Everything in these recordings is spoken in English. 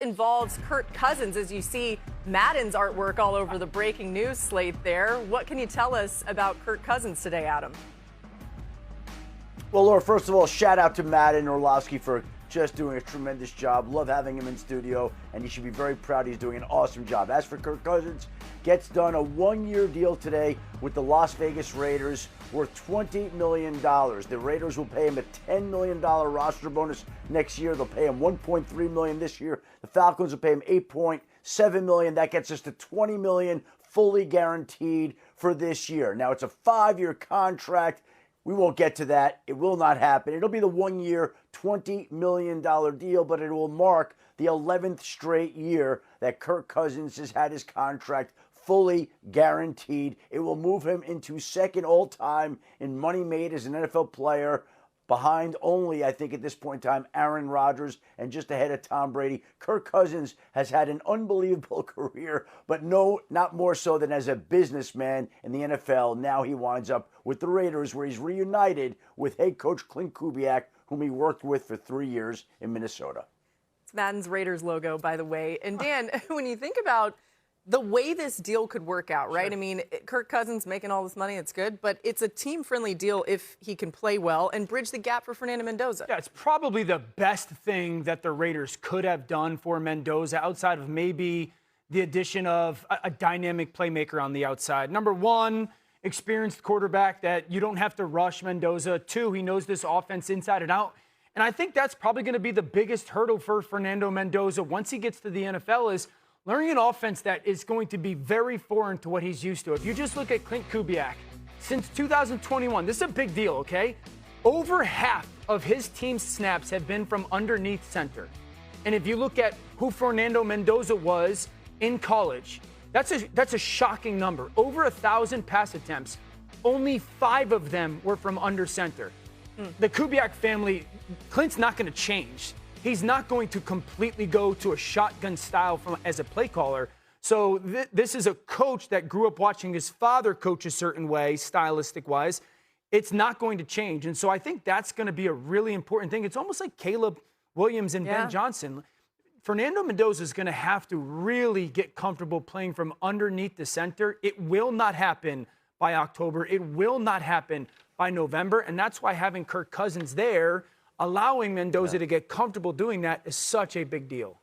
involves Kirk Cousins, as you see Madden's artwork all over the breaking news slate there. What can you tell us about Kirk Cousins today, Adam? Well, Laura, first of all, shout out to Madden Orlovsky for just doing a tremendous job. Love having him in studio, and he should be very proud. He's doing an awesome job. As for Kirk Cousins, gets done a one-year deal today with the Las Vegas Raiders worth $20 million. The Raiders will pay him a $10 million roster bonus next year. They'll pay him $1.3 million this year. The Falcons will pay him $8.7 million. That gets us to $20 million fully guaranteed for this year. Now, it's a 5-year contract. We won't get to that. It will not happen. It'll be the 1-year, $20 million deal, but it will mark the 11th straight year that Kirk Cousins has had his contract fully guaranteed. It will move him into second all-time in money made as an NFL player, behind only, I think at this point in time, Aaron Rodgers, and just ahead of Tom Brady. Kirk Cousins has had an unbelievable career, but no, not more so than as a businessman in the NFL. Now he winds up with the Raiders, where he's reunited with head coach Clint Kubiak, whom he worked with for 3 years in Minnesota. It's Madden's Raiders logo, by the way. And Dan, when you think about the way this deal could work out, right? Sure. I mean, Kirk Cousins making all this money, it's good, but it's a team-friendly deal if he can play well and bridge the gap for Fernando Mendoza. Yeah, it's probably the best thing that the Raiders could have done for Mendoza outside of maybe the addition of a dynamic playmaker on the outside. Number one, experienced quarterback that you don't have to rush Mendoza. Two, he knows this offense inside and out. And I think that's probably going to be the biggest hurdle for Fernando Mendoza once he gets to the NFL is learning an offense that is going to be very foreign to what he's used to. If you just look at Clint Kubiak, since 2021, this is a big deal, okay? Over half of his team's snaps have been from underneath center. And if you look at who Fernando Mendoza was in college, that's a shocking number. Over 1,000 pass attempts, only 5 of them were from under center. The Kubiak family, Clint's not going to change. He's not going to completely go to a shotgun style as a play caller. So this is a coach that grew up watching his father coach a certain way, stylistic-wise. It's not going to change. And so I think that's going to be a really important thing. It's almost like Caleb Williams and Ben Johnson. Fernando Mendoza is going to have to really get comfortable playing from underneath the center. It will not happen by October. It will not happen by November. And that's why having Kirk Cousins there, allowing Mendoza to get comfortable doing that, is such a big deal.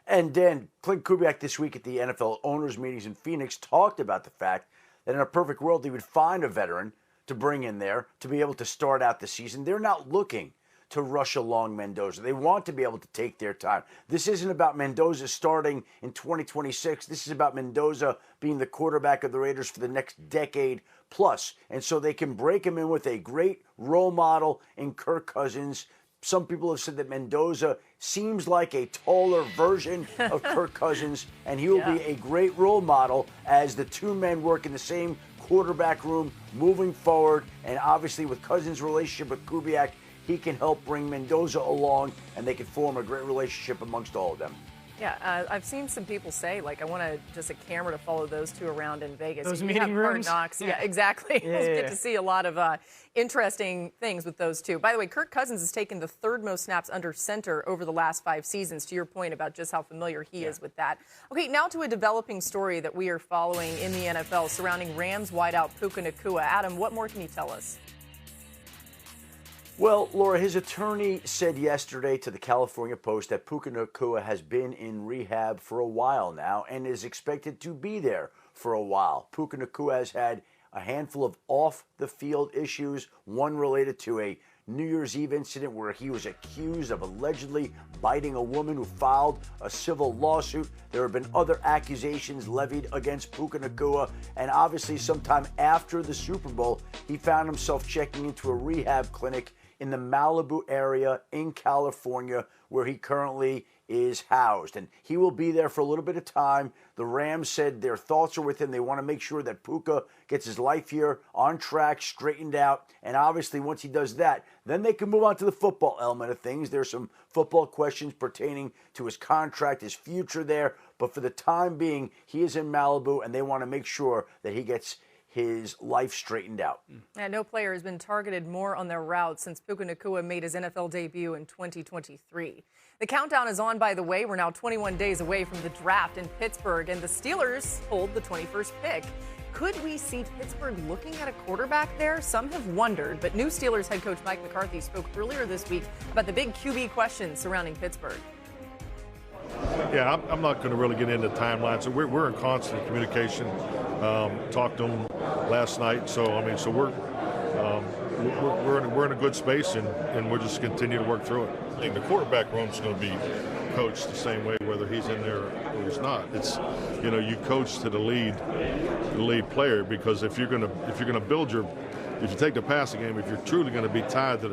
And Dan, Clint Kubiak this week at the NFL owners' meetings in Phoenix talked about the fact that in a perfect world he would find a veteran to bring in there to be able to start out the season. They're not looking to rush along Mendoza. They want to be able to take their time. This isn't about Mendoza starting in 2026. This is about Mendoza being the quarterback of the Raiders for the next decade plus. And so they can break him in with a great role model in Kirk Cousins. Some people have said that Mendoza seems like a taller version of Kirk Cousins, and he will be a great role model as the two men work in the same quarterback room moving forward. And obviously with Cousins' relationship with Kubiak, he can help bring Mendoza along, and they can form a great relationship amongst all of them. Yeah, I've seen some people say, like, I want just a camera to follow those two around in Vegas. Those meeting rooms? Knocks. Yeah, exactly. Yeah. We'll get to see a lot of interesting things with those two. By the way, Kirk Cousins has taken the third most snaps under center over the last 5 seasons, to your point about just how familiar he is with that. Okay, now to a developing story that we are following in the NFL surrounding Rams wideout Puka Nacua. Adam, what more can you tell us? Well, Laura, his attorney said yesterday to the California Post that Puka Nacua has been in rehab for a while now and is expected to be there for a while. Puka Nacua has had a handful of off-the-field issues, one related to a New Year's Eve incident where he was accused of allegedly biting a woman who filed a civil lawsuit. There have been other accusations levied against Puka Nacua, and obviously sometime after the Super Bowl, he found himself checking into a rehab clinic in the Malibu area in California, where he currently is housed. And he will be there for a little bit of time. The Rams said their thoughts are with him. They want to make sure that Puka gets his life here on track, straightened out. And obviously, once he does that, then they can move on to the football element of things. There's some football questions pertaining to his contract, his future there. But for the time being, he is in Malibu, and they want to make sure that he gets his life straightened out. And no player has been targeted more on their route since Puka Nacua made his NFL debut in 2023. The countdown is on, by the way. We're now 21 days away from the draft in Pittsburgh, and the Steelers hold the 21st pick. Could we see Pittsburgh looking at a quarterback there? Some have wondered, but new Steelers head coach Mike McCarthy spoke earlier this week about the big QB questions surrounding Pittsburgh. Yeah, I'm not going to really get into timelines. So we're in constant communication. Talked to them last night, so we're in a good space, and we'll just continue to work through it. I think the quarterback room is going to be coached the same way, whether he's in there or he's not. It's, you coach to the lead player, because if you're going to build if you take the passing game, if you're truly going to be tied to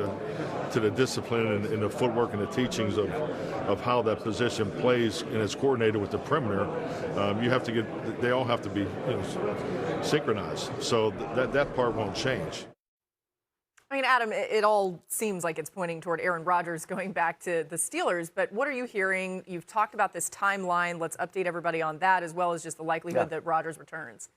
the discipline and the footwork and the teachings of how that position plays and it's coordinated with the perimeter, they all have to be synchronized. So that part won't change. I mean, Adam, it all seems like it's pointing toward Aaron Rodgers going back to the Steelers, but what are you hearing? You've talked about this timeline. Let's update everybody on that, as well as just the likelihood that Rodgers returns.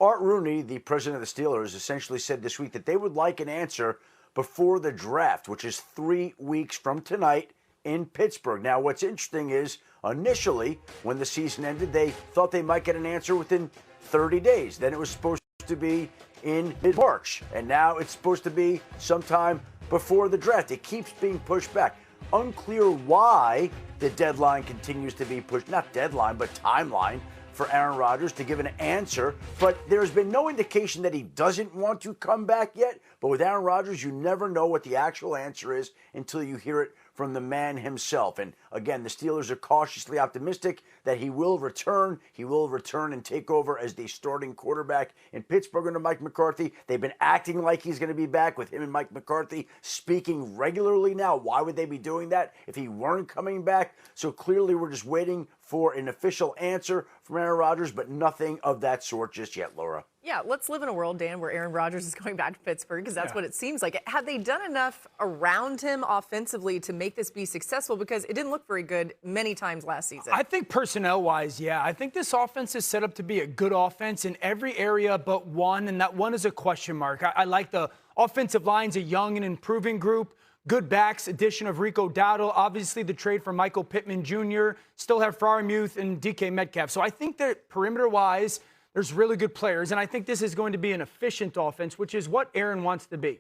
Art Rooney, the president of the Steelers, essentially said this week that they would like an answer before the draft, which is 3 weeks from tonight in Pittsburgh. Now, what's interesting is initially, when the season ended, they thought they might get an answer within 30 days. Then it was supposed to be in mid-March, and now it's supposed to be sometime before the draft. It keeps being pushed back. Unclear why the deadline continues to be pushed, not deadline, but timeline for Aaron Rodgers to give an answer, but there's been no indication that he doesn't want to come back yet. But with Aaron Rodgers, you never know what the actual answer is until you hear it from the man himself. And again, the Steelers are cautiously optimistic that he will return. He will return and take over as the starting quarterback in Pittsburgh under Mike McCarthy. They've been acting like he's going to be back with him and Mike McCarthy speaking regularly now. Why would they be doing that if he weren't coming back? So clearly we're just waiting for an official answer from Aaron Rodgers, but nothing of that sort just yet, Laura. Yeah, let's live in a world, Dan, where Aaron Rodgers is going back to Pittsburgh, because that's what it seems like. Have they done enough around him offensively to make this be successful? Because it didn't look very good many times last season. I think personnel-wise, yeah. I think this offense is set up to be a good offense in every area but one, and that one is a question mark. I like the offensive line's a young and improving group. Good backs, addition of Rico Dowdle, obviously the trade for Michael Pittman Jr., still have Freiermuth and DK Metcalf. So I think that perimeter-wise, there's really good players, and I think this is going to be an efficient offense, which is what Aaron wants to be.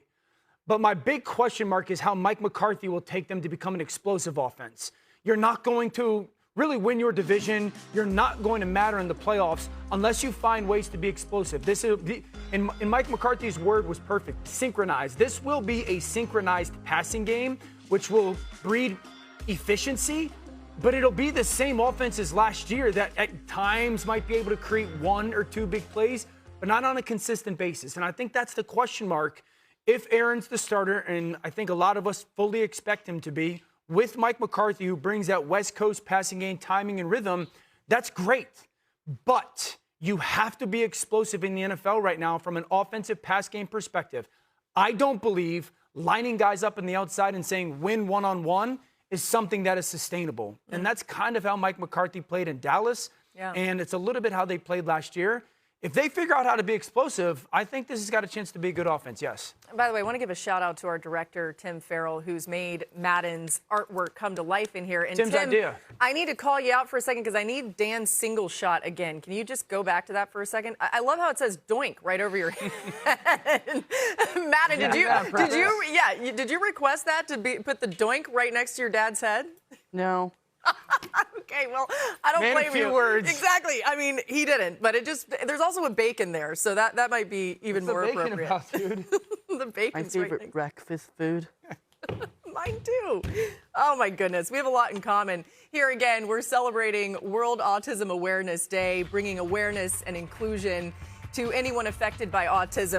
But my big question mark is how Mike McCarthy will take them to become an explosive offense. You're not going to really win your division. You're not going to matter in the playoffs unless you find ways to be explosive. This is, and Mike McCarthy's word was perfect, synchronized. This will be a synchronized passing game, which will breed efficiency, but it'll be the same offense as last year that at times might be able to create one or two big plays, but not on a consistent basis. And I think that's the question mark. If Aaron's the starter, and I think a lot of us fully expect him to be, with Mike McCarthy, who brings that West Coast passing game timing and rhythm, that's great. But you have to be explosive in the NFL right now from an offensive pass game perspective. I don't believe lining guys up on the outside and saying win one-on-one is something that is sustainable. And that's kind of how Mike McCarthy played in Dallas. Yeah. And it's a little bit how they played last year. If they figure out how to be explosive, I think this has got a chance to be a good offense, yes. By the way, I want to give a shout out to our director, Tim Farrell, who's made Madden's artwork come to life in here. And Tim's Tim, idea. I need to call you out for a second because I need Dan's single shot again. Can you just go back to that for a second? I love how it says doink right over your head. Madden, did you request that to put the doink right next to your dad's head? No. Okay, well, I don't blame you. Words. Exactly. I mean, he didn't, but there's also a bacon there, so that might be even more appropriate. About, dude? The bacon's My favorite breakfast food. Mine too. Oh my goodness, we have a lot in common. Here again, we're celebrating World Autism Awareness Day, bringing awareness and inclusion to anyone affected by autism.